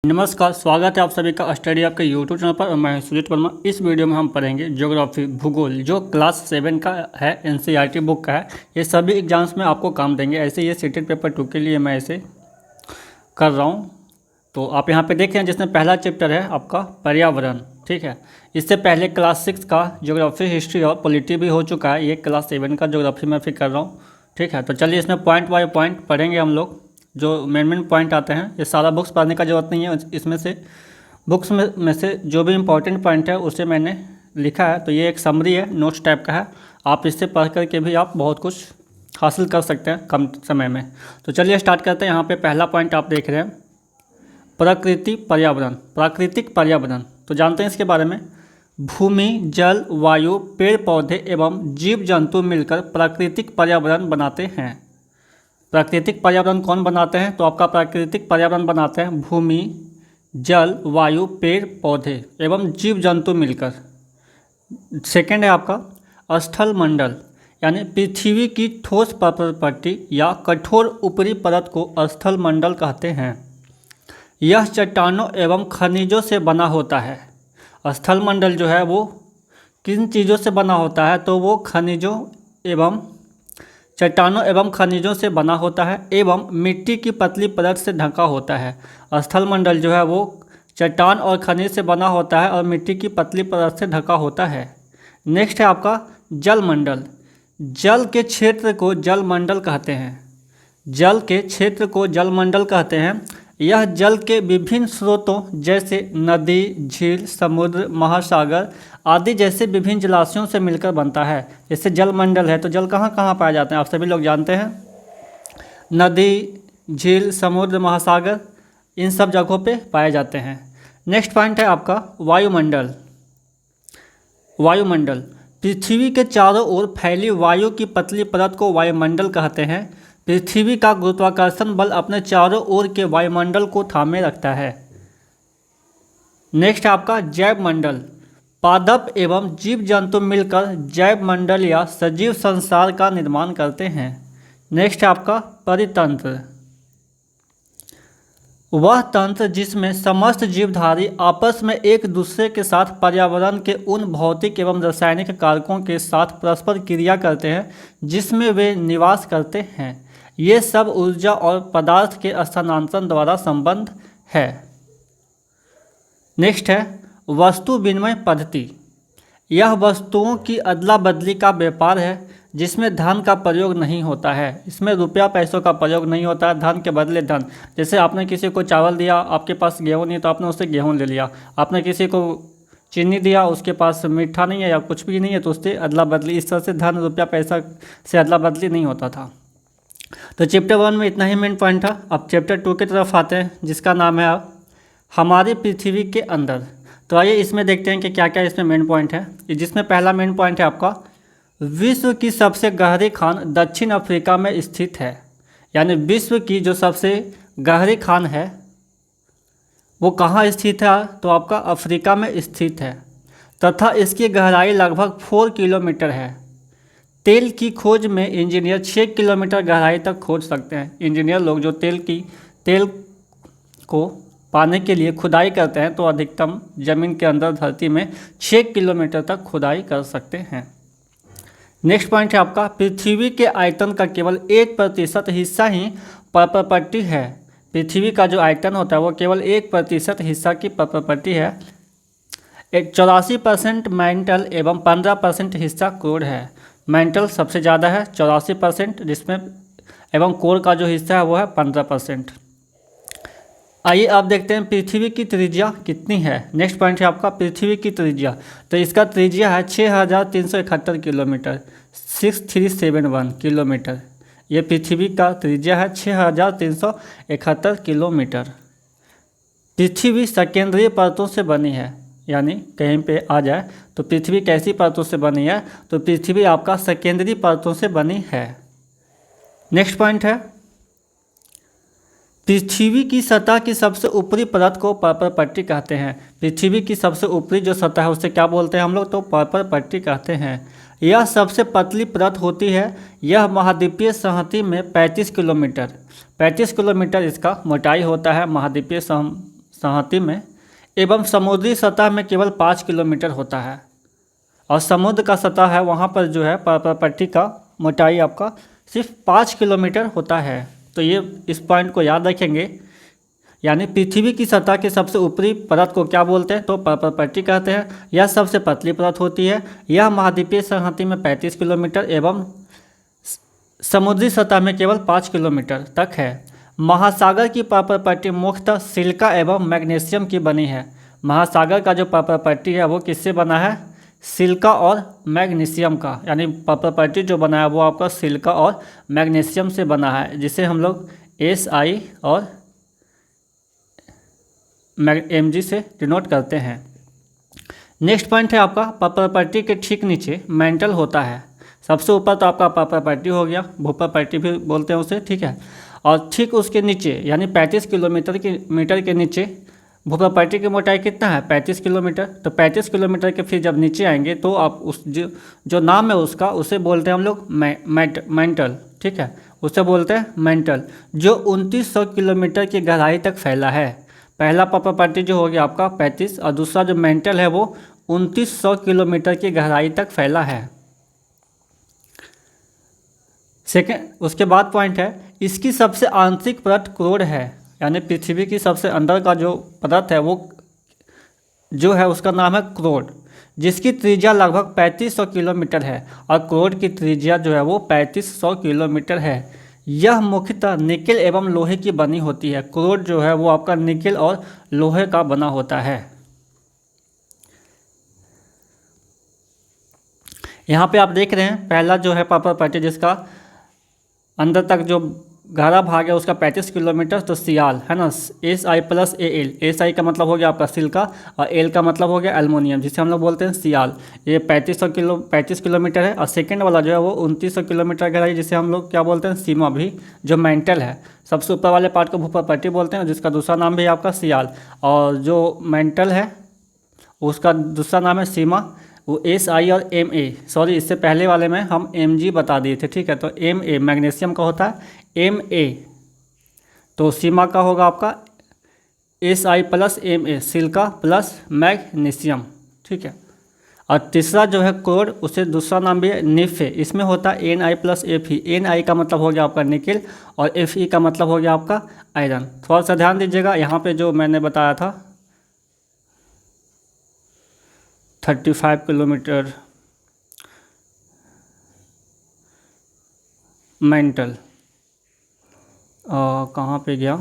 नमस्कार, स्वागत है आप सभी का स्टडी आपके यूट्यूब चैनल पर। मैं सुजीत वर्मा। इस वीडियो में हम पढ़ेंगे ज्योग्राफी भूगोल, जो क्लास 7 का है, एनसीईआरटी बुक का है। ये सभी एग्जाम्स में आपको काम देंगे। ऐसे ये सीटेड पेपर 2 के लिए मैं ऐसे कर रहा हूँ। तो आप यहाँ पे देखें, जिसमें पहला चैप्टर है आपका पर्यावरण, ठीक है। इससे पहले क्लास 6 का ज्योग्राफी, हिस्ट्री और पॉलिटी भी हो चुका है। ये क्लास 7 का ज्योग्राफी मैं फिर कर रहा हूँ, ठीक है। तो चलिए इसमें पॉइंट बाय पॉइंट पढ़ेंगे हम लोग, जो मेन पॉइंट आते हैं। ये सारा बुक्स पढ़ने का ज़रूरत नहीं है, इसमें से बुक्स में से जो भी इम्पोर्टेंट पॉइंट है उसे मैंने लिखा है। तो ये एक समरी है, नोट्स टाइप का है। आप इससे पढ़ करके भी आप बहुत कुछ हासिल कर सकते हैं कम समय में। तो चलिए स्टार्ट करते हैं। यहाँ पे पहला पॉइंट आप देख रहे हैं, प्रकृति पर्यावरण, प्राकृतिक पर्यावरण। तो जानते हैं इसके बारे में। भूमि, जल, वायु, पेड़ पौधे एवं जीव जंतु मिलकर प्राकृतिक पर्यावरण बनाते हैं। प्राकृतिक पर्यावरण कौन बनाते हैं? तो आपका प्राकृतिक पर्यावरण बनाते हैं भूमि, जल, वायु, पेड़ पौधे एवं जीव जंतु मिलकर। सेकंड है आपका स्थल मंडल, यानी पृथ्वी की ठोस प्रपट्टी या कठोर ऊपरी परत को स्थल मंडल कहते हैं। यह चट्टानों एवं खनिजों से बना होता है। स्थल मंडल जो है वो किन चीज़ों से बना होता है? तो वो खनिजों एवं चट्टानों एवं खनिजों से बना होता है एवं मिट्टी की पतली परत से ढका होता है। स्थल मंडल जो है वो चट्टान और खनिज से बना होता है और मिट्टी की पतली परत से ढका होता है। नेक्स्ट है आपका जल मंडल। जल के क्षेत्र को जल मंडल कहते हैं। जल के क्षेत्र को जल मंडल कहते हैं। यह जल के विभिन्न स्रोतों जैसे नदी, झील, समुद्र, महासागर आदि जैसे विभिन्न जलाशयों से मिलकर बनता है। जैसे जल मंडल है तो जल कहाँ कहाँ पाए जाते हैं? आप सभी लोग जानते हैं, नदी, झील, समुद्र, महासागर, इन सब जगहों पे पाए जाते हैं। नेक्स्ट पॉइंट है आपका वायुमंडल। वायुमंडल पृथ्वी के चारों ओर फैली वायु की पतली परत को वायुमंडल कहते हैं। पृथ्वी का गुरुत्वाकर्षण बल अपने चारों ओर के वायुमंडल को थामे रखता है। नेक्स्ट आपका जैव मंडल। पादप एवं जीव जंतु मिलकर जैव मंडल या सजीव संसार का निर्माण करते हैं। नेक्स्ट आपका परितंत्र। वह तंत्र जिसमें समस्त जीवधारी आपस में एक दूसरे के साथ पर्यावरण के उन भौतिक एवं रासायनिक कारकों के साथ परस्पर क्रिया करते हैं जिसमें वे निवास करते हैं। ये सब ऊर्जा और पदार्थ के स्थानांतरण द्वारा संबंध है। नेक्स्ट है वस्तु विनिमय पद्धति। यह वस्तुओं की अदला बदली का व्यापार है जिसमें धन का प्रयोग नहीं होता है। इसमें रुपया पैसों का प्रयोग नहीं होता है, धन के बदले धन। जैसे आपने किसी को चावल दिया, आपके पास गेहूँ नहीं तो आपने उससे गेहूँ ले लिया। आपने किसी को चीनी दिया, उसके पास मीठा नहीं है या कुछ भी नहीं है तो उससे अदला बदली। इस तरह से धन, रुपया, पैसा से अदला बदली नहीं होता था। तो चैप्टर 1 में इतना ही मेन पॉइंट था। अब चैप्टर 2 की तरफ आते हैं, जिसका नाम है हमारी पृथ्वी के अंदर। तो आइए इसमें देखते हैं कि क्या क्या इसमें मेन पॉइंट है। जिसमें पहला मेन पॉइंट है आपका विश्व की सबसे गहरी खान दक्षिण अफ्रीका में स्थित है। यानी विश्व की जो सबसे गहरी खान है वो कहाँ स्थित है? तो आपका अफ्रीका में स्थित है तथा इसकी गहराई लगभग 4 किलोमीटर है। तेल की खोज में इंजीनियर 6 किलोमीटर गहराई तक खोज सकते हैं। इंजीनियर लोग जो तेल को पाने के लिए खुदाई करते हैं तो अधिकतम ज़मीन के अंदर धरती में 6 किलोमीटर तक खुदाई कर सकते हैं। नेक्स्ट पॉइंट है आपका पृथ्वी के आयतन का केवल 1% हिस्सा ही पर्पट्टी है। पृथ्वी का जो आयतन होता है वो केवल 1% हिस्सा की पर्पट्टी है। 84% मेंटल एवं 15% हिस्सा कोर है। मेंटल सबसे ज़्यादा है 84%, जिसमें एवं कोर का जो हिस्सा है वो है 15%। आइए आप देखते हैं पृथ्वी की त्रिज्या कितनी है। नेक्स्ट पॉइंट है आपका पृथ्वी की त्रिज्या। तो इसका त्रिज्या है 6371 किलोमीटर, 6371 किलोमीटर। ये पृथ्वी का त्रिज्या है 6371 किलोमीटर। पृथ्वी सकेंद्रीय परतों से बनी है। यानी कहीं पे आ जाए तो पृथ्वी कैसी परतों से बनी है? तो पृथ्वी आपका सकेंद्रीय परतों से बनी है। नेक्स्ट पॉइंट है पृथ्वी की सतह की सबसे ऊपरी परत को पर्पट्टी कहते हैं। पृथ्वी की सबसे ऊपरी जो सतह है उसे क्या बोलते हैं हम लोग? तो पर्पट्टी कहते हैं। यह सबसे पतली परत होती है। यह महाद्वीपीय संहति में 35 किलोमीटर इसका मोटाई होता है। महाद्वीपीय संहति में एवं समुद्री सतह में केवल 5 किलोमीटर होता है। और समुद्र का सतह है वहाँ पर जो है पर्पल पट्टी का मोटाई आपका सिर्फ 5 किलोमीटर होता है। तो ये इस पॉइंट को याद रखेंगे। यानी पृथ्वी की सतह के सबसे ऊपरी परत को क्या बोलते हैं, तो पर्पल पट्टी कहते हैं। यह सबसे पतली परत होती है। यह महाद्वीपीय संहति में 35 किलोमीटर एवं समुद्री सतह में केवल 5 किलोमीटर तक है। महासागर की पर्पल पट्टी मुख्यतः सिलिका एवं मैग्नीशियम की बनी है। महासागर का जो पर्पल पट्टी है वो किससे बना है, सिलिका और मैग्नीशियम का। यानी पर्पल पट्टी जो बना है वो आपका सिलिका और मैग्नीशियम से बना है, जिसे हम लोग SI और Mg से डिनोट करते हैं। नेक्स्ट पॉइंट है आपका पर्पल पट्टी के ठीक नीचे मेंटल होता है। सबसे ऊपर तो आपका पर्पल पट्टी हो गया, भूपर पट्टी भी बोलते हैं उसे, ठीक है। और ठीक उसके नीचे यानी 35 मीटर के नीचे भूपर पट्टी की मोटाई कितना है, 35 किलोमीटर। तो 35 किलोमीटर के फिर जब नीचे आएंगे तो आप उस जो नाम है उसका उसे बोलते हैं हम लोग मेंटल, ठीक है, उसे बोलते हैं मेंटल, जो 2900 किलोमीटर की गहराई तक फैला है। पहला पर्पल पट्टी जो हो गया आपका 35 और दूसरा जो मेंटल है वो 2900 किलोमीटर की गहराई तक फैला है। सेकेंड, उसके बाद पॉइंट है इसकी सबसे आंतरिक परत क्रोड है। यानी पृथ्वी की सबसे अंदर का जो परत है वो जो है उसका नाम है क्रोड, जिसकी त्रिज्या लगभग 3500 किलोमीटर है। और क्रोड की त्रिज्या जो है वो 3500 किलोमीटर है। यह मुख्यतः निकेल एवं लोहे की बनी होती है। क्रोड जो है वो आपका निकेल और लोहे का बना होता है। यहाँ पे आप देख रहे हैं पहला जो है पर्पल पट्टी जिसका अंदर तक जो गहरा भाग है उसका 35 किलोमीटर, तो सियाल है ना, SI + AL। SI का मतलब हो गया आपका सिलिका और L का मतलब हो गया एल्युमिनियम, जिसे हम लोग बोलते हैं सियाल। ये 35 किलोमीटर है। और सेकेंड वाला जो है वो 2900 किलोमीटर गहराई, जिसे हम लोग क्या बोलते हैं, सीमा भी, जो मेंटल है। सबसे ऊपर वाले पार्ट को भूपर पट्टी बोलते हैं, जिसका दूसरा नाम भी है आपका सियाल। और जो मेंटल है उसका दूसरा नाम है सीमा, वो SI और MA। सॉरी, इससे पहले वाले में हम Mg बता दिए थे, ठीक है। तो MA मैग्नीशियम का होता है, MA तो सीमा का होगा आपका SI + MA, silica plus magnesium, ठीक है। और तीसरा जो है क्रोड, उसे दूसरा नाम भी है निफ है। इसमें होता है Ni + Fe। Ni का मतलब हो गया आपका निकेल और Fe का मतलब हो गया आपका आयरन। थोड़ा सा ध्यान दीजिएगा, यहाँ पे जो मैंने बताया था 35 किलोमीटर मेंटल, कहाँ पे गया,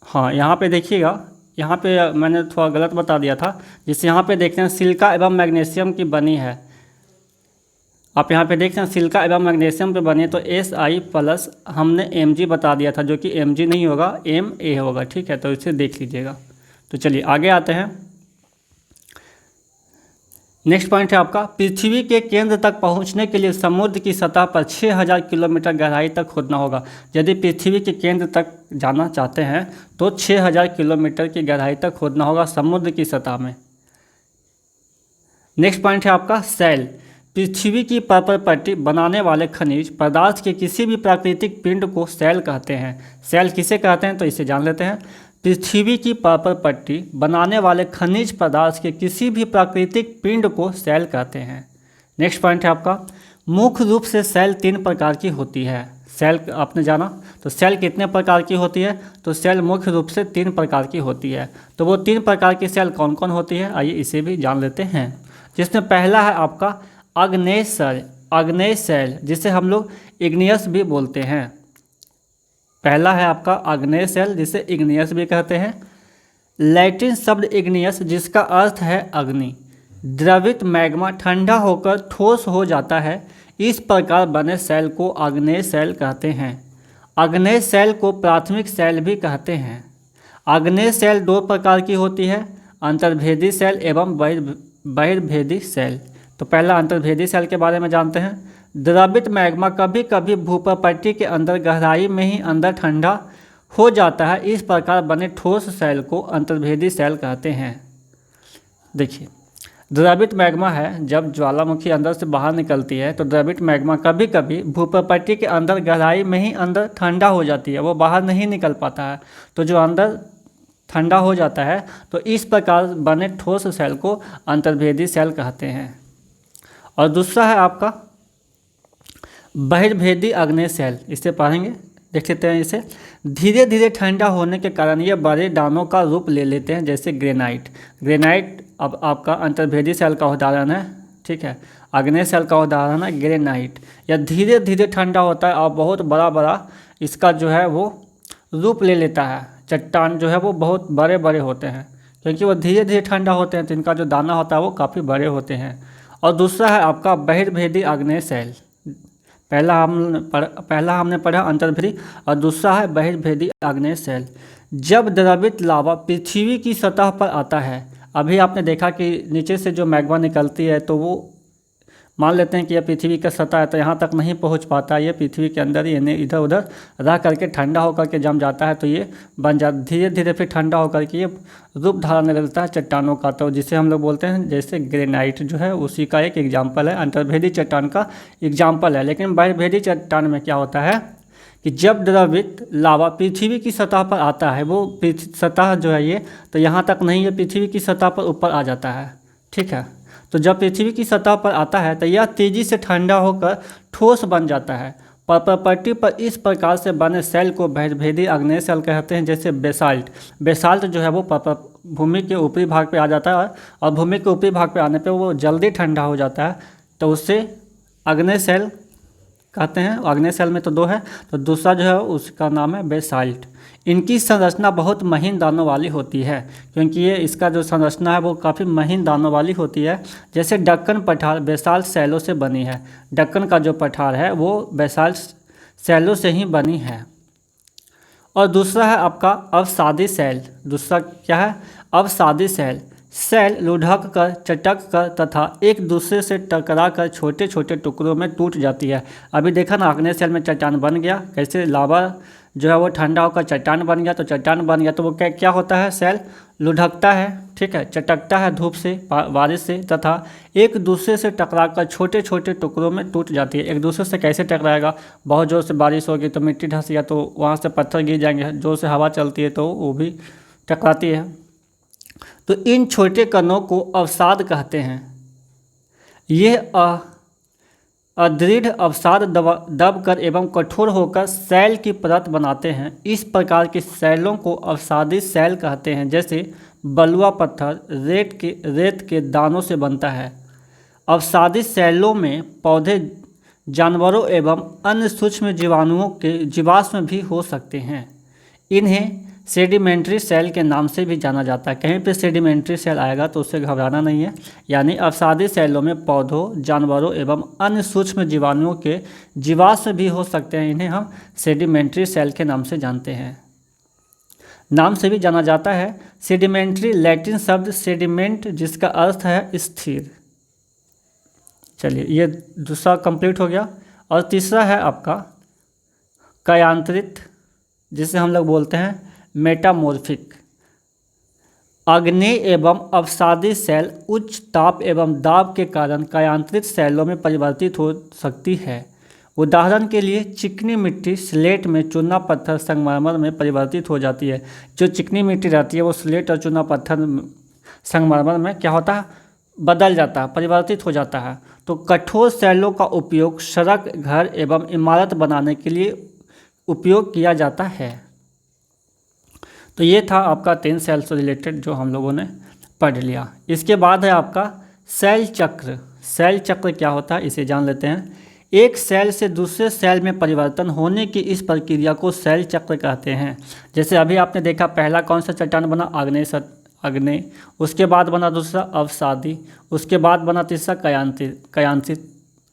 हाँ यहाँ पे देखिएगा, यहाँ पे मैंने थोड़ा गलत बता दिया था। जिससे यहाँ पे देखते हैं सिलिका एवं मैग्नीशियम की बनी है। आप यहाँ पे देखते हैं सिलिका एवं मैग्नीशियम पे बनी है, तो SI+ हमने Mg बता दिया था, जो कि Mg नहीं होगा, Ma होगा, ठीक है। तो इसे देख लीजिएगा। तो चलिए आगे आते हैं। नेक्स्ट पॉइंट है आपका पृथ्वी के केंद्र तक पहुंचने के लिए समुद्र की सतह पर 6000 किलोमीटर गहराई तक खोदना होगा। यदि पृथ्वी के केंद्र तक जाना चाहते हैं तो 6000 किलोमीटर की गहराई तक खोदना होगा समुद्र की सतह में। नेक्स्ट पॉइंट है आपका सेल। पृथ्वी की पर्पल पट्टी बनाने वाले खनिज पदार्थ के किसी भी प्राकृतिक पिंड को सेल कहते हैं। सेल किसे कहते हैं तो इसे जान लेते हैं। पृथ्वी की पर्पल पट्टी बनाने वाले खनिज पदार्थ के किसी भी प्राकृतिक पिंड को सेल कहते हैं। नेक्स्ट पॉइंट है आपका मुख्य रूप से सेल 3 प्रकार की होती है। सेल आपने जाना, तो सेल कितने प्रकार की होती है, तो सेल मुख्य रूप से 3 प्रकार की होती है। तो वो 3 प्रकार की सेल कौन कौन होती है, आइए इसे भी जान लेते हैं। जिसमें पहला है आपका आग्नेय सेल, जिसे हम लोग इग्नियस भी बोलते हैं। पहला है आपका आग्नेय सेल, जिसे इग्नियस भी कहते हैं। लैटिन शब्द इग्नियस, जिसका अर्थ है अग्नि। द्रवित मैग्मा ठंडा होकर ठोस हो जाता है, इस प्रकार बने सेल को आग्नेय सेल कहते हैं। आग्नेय सेल को प्राथमिक सेल भी कहते हैं। आग्नेय सेल 2 प्रकार की होती है, अंतर्भेदी सेल एवं बहिर्भेदी सेल। तो पहला अंतर्भेदी सेल के बारे में जानते हैं। द्रवित मैग्मा कभी कभी भूपर पट्टी के अंदर गहराई में ही अंदर ठंडा हो जाता है, इस प्रकार बने ठोस सेल को अंतर्भेदी सेल कहते हैं। देखिए द्रवित मैग्मा है, जब ज्वालामुखी अंदर से बाहर निकलती है तो द्रवित मैग्मा कभी कभी भूप्रपट्टी के अंदर गहराई में ही अंदर ठंडा हो जाती है, वो बाहर नहीं निकल पाता है। तो जो अंदर ठंडा हो जाता है तो इस प्रकार बने ठोस सेल को अंतर्भेदी सेल कहते हैं। और दूसरा है आपका बहिर्भेदी आग्नेय सेल, इसे पढ़ेंगे, देख लेते हैं इसे। धीरे धीरे ठंडा होने के कारण ये बड़े दानों का रूप ले लेते हैं, जैसे ग्रेनाइट। ग्रेनाइट अब आपका अंतर्भेदी सेल का उदाहरण है, ठीक है। आग्नेय सेल का उदाहरण है ग्रेनाइट। यह धीरे धीरे ठंडा होता है और बहुत बड़ा बड़ा इसका जो है वो रूप ले लेता है। चट्टान जो है वो बहुत बड़े बड़े होते हैं, क्योंकि वो धीरे धीरे ठंडा होते हैं तो इनका जो दाना होता है वो काफ़ी बड़े होते हैं। और दूसरा है आपका बहिर्भेदी आग्नेय सेल। पहला हमने पढ़ा अंतर्भेदी और दूसरा है बहिर्भेदी आग्नेय सेल। जब द्रवित लावा पृथ्वी की सतह पर आता है, अभी आपने देखा कि नीचे से जो मैग्मा निकलती है तो वो मान लेते हैं कि यह पृथ्वी का सतह है तो यहाँ तक नहीं पहुँच पाता, ये पृथ्वी के अंदर ही इधर उधर रह करके ठंडा होकर के जम जाता है, तो ये बन जाता, धीरे धीरे फिर ठंडा होकर के ये रूप धारण लगता है चट्टानों का, तो जिसे हम लोग बोलते हैं जैसे ग्रेनाइट जो है उसी का एक एग्जाम्पल है, अंतर्भेदी चट्टान का एग्जाम्पल है। लेकिन बहिर्भेदी चट्टान में क्या होता है कि जब द्रवित लावा पृथ्वी की सतह पर आता है, वो सतह जो है ये तो यहाँ तक नहीं, ये पृथ्वी की सतह पर ऊपर आ जाता है, ठीक है। तो जब पृथ्वी की सतह पर आता है तो यह तेज़ी से ठंडा होकर ठोस बन जाता है। प्रॉपर्टी पर इस प्रकार से बने सेल को बहिर्भेदी आग्नेय सेल कहते हैं, जैसे बेसाल्ट। बेसाल्ट जो है वो भूमि के ऊपरी भाग पे आ जाता है और भूमि के ऊपरी भाग पे आने पे वो जल्दी ठंडा हो जाता है, तो उससे आग्नेय सेल कहते हैं। आग्नेय सेल में तो दो है, तो दूसरा जो है उसका नाम है बेसाल्ट। इनकी संरचना बहुत महीन दानों वाली होती है, क्योंकि ये इसका जो संरचना है वो काफ़ी महीन दानों वाली होती है। जैसे दक्कन पठार बेसाल्ट सेलों से बनी है, दक्कन का जो पठार है वो बेसाल्ट सेलों से ही बनी है। और दूसरा है आपका अवसादी सेल। दूसरा क्या है? अवसादी सेल। सेल लुढ़क कर, चटक कर तथा एक दूसरे से टकरा कर छोटे छोटे टुकड़ों में टूट जाती है। अभी देखा ना, आग्नेय सेल में चट्टान बन गया, कैसे लावा जो है वो ठंडा होकर चट्टान बन गया, तो चट्टान बन गया तो वो क्या होता है, सेल लुढ़कता है, ठीक है, चटकता है धूप से, बारिश से, तथा एक दूसरे से टकरा कर छोटे छोटे टुकड़ों में टूट जाती है। एक दूसरे से कैसे टकराएगा? बहुत ज़ोर से बारिश होगी तो मिट्टी धंस गया तो वहाँ से पत्थर गिर जाएंगे, जोर से हवा चलती है तो वो भी टकराती है। तो इन छोटे कणों को अवसाद कहते हैं। ये अदृढ़ अवसाद दबकर एवं कठोर होकर सेल की परत बनाते हैं। इस प्रकार के सेलों को अवसादी सेल कहते हैं। जैसे बलुआ पत्थर रेत के दानों से बनता है। अवसादी सेलों में पौधे, जानवरों एवं अन्य सूक्ष्म जीवाणुओं के जीवाश्म भी हो सकते हैं। इन्हें सेडिमेंट्री सेल के नाम से भी जाना जाता है। कहीं पे सेडिमेंट्री सेल आएगा तो उससे घबराना नहीं है। यानी अवसादी सेलों में पौधों, जानवरों एवं अन्य सूक्ष्म जीवाणुओं के जीवाश्म भी हो सकते हैं। इन्हें हम सेडिमेंट्री सेल के नाम से जानते हैं, नाम से भी जाना जाता है। सेडिमेंट्री लैटिन शब्द सेडिमेंट, जिसका अर्थ है स्थिर। चलिए, ये दूसरा कंप्लीट हो गया। और तीसरा है आपका कयांत्रित, जिसे हम लोग बोलते हैं मेटामॉर्फिक। आग्नेय एवं अवसादी सेल उच्च ताप एवं दाब के कारण कयांत्रित सेलों में परिवर्तित हो सकती है। उदाहरण के लिए चिकनी मिट्टी स्लेट में चूना पत्थर संगमरमर में परिवर्तित हो जाती है। जो चिकनी मिट्टी रहती है वो स्लेट और चूना पत्थर संगमरमर में क्या होता है, बदल जाता है, परिवर्तित हो जाता है। तो कठोर सेलों का उपयोग सड़क, घर एवं इमारत बनाने के लिए उपयोग किया जाता है। तो ये था आपका 3 सेल से रिलेटेड जो हम लोगों ने पढ़ लिया। इसके बाद है आपका सेल चक्र। सेल चक्र क्या होता है इसे जान लेते हैं। एक सेल से दूसरे सेल में परिवर्तन होने की इस प्रक्रिया को सेल चक्र कहते हैं। जैसे अभी आपने देखा, पहला कौन सा चट्टान बना, आग्नेय, उसके बाद बना दूसरा अवसादी, उसके बाद बना तीसरा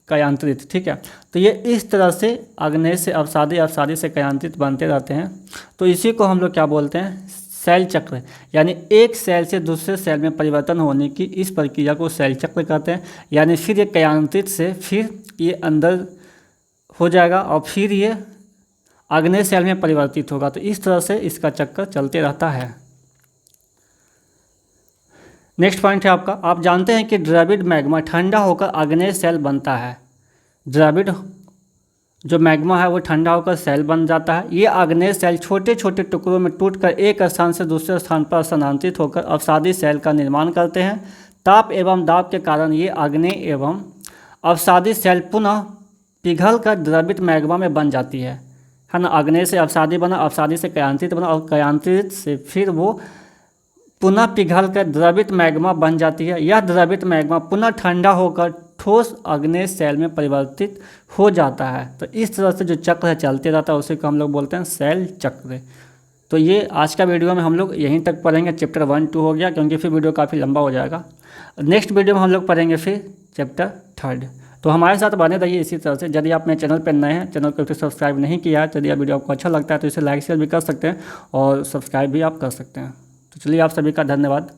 कयांत्रित, ठीक है। तो ये इस तरह से आग्नेय से अवसादी, अवसादी से कयांत्रित बनते रहते हैं। तो इसी को हम लोग क्या बोलते हैं, सेल चक्र। यानी एक सेल से दूसरे सेल में परिवर्तन होने की इस प्रक्रिया को सेल चक्र कहते हैं। यानी फिर ये कयांत्रित से फिर ये अंदर हो जाएगा और फिर ये आग्नेय सेल में परिवर्तित होगा। तो इस तरह से इसका चक्कर चलते रहता है। नेक्स्ट पॉइंट है आपका, आप जानते हैं कि द्रविड मैग्मा ठंडा होकर आग्नेय सेल बनता है। द्रविड जो मैग्मा है वो ठंडा होकर सेल बन जाता है। ये आग्नेय सेल छोटे छोटे टुकड़ों में टूटकर एक स्थान से दूसरे स्थान पर स्थानांतरित होकर अवसादी सेल का निर्माण करते हैं। ताप एवं दाब के कारण ये आग्नेय एवं अवसादी सेल पुनः पिघल कर द्रवित मैग्मा में बन जाती है ना। आग्नेय से अवसादी बना, अवसादी से क्रांतित बना और क्रांतित से फिर वो पुनः पिघल कर द्रवित मैग्मा बन जाती है। यह द्रवित मैग्मा पुनः ठंडा होकर ठोस आग्नेय सेल में परिवर्तित हो जाता है। तो इस तरह से जो चक्र है चलते रहता है उसी को हम लोग बोलते हैं सेल चक्र। तो ये आज का वीडियो में हम लोग यहीं तक पढ़ेंगे। चैप्टर 1, 2 हो गया, क्योंकि फिर वीडियो काफ़ी लंबा हो जाएगा। नेक्स्ट वीडियो में हम लोग पढ़ेंगे फिर चैप्टर 3। तो हमारे साथ बने रहिए इसी तरह से। यदि आप मेरे चैनल पर नए हैं, चैनल को सब्सक्राइब नहीं किया है, यदि यह वीडियो आपको अच्छा लगता है तो इसे लाइक शेयर भी कर सकते हैं और सब्सक्राइब भी आप कर सकते हैं। तो चलिए, आप सभी का धन्यवाद।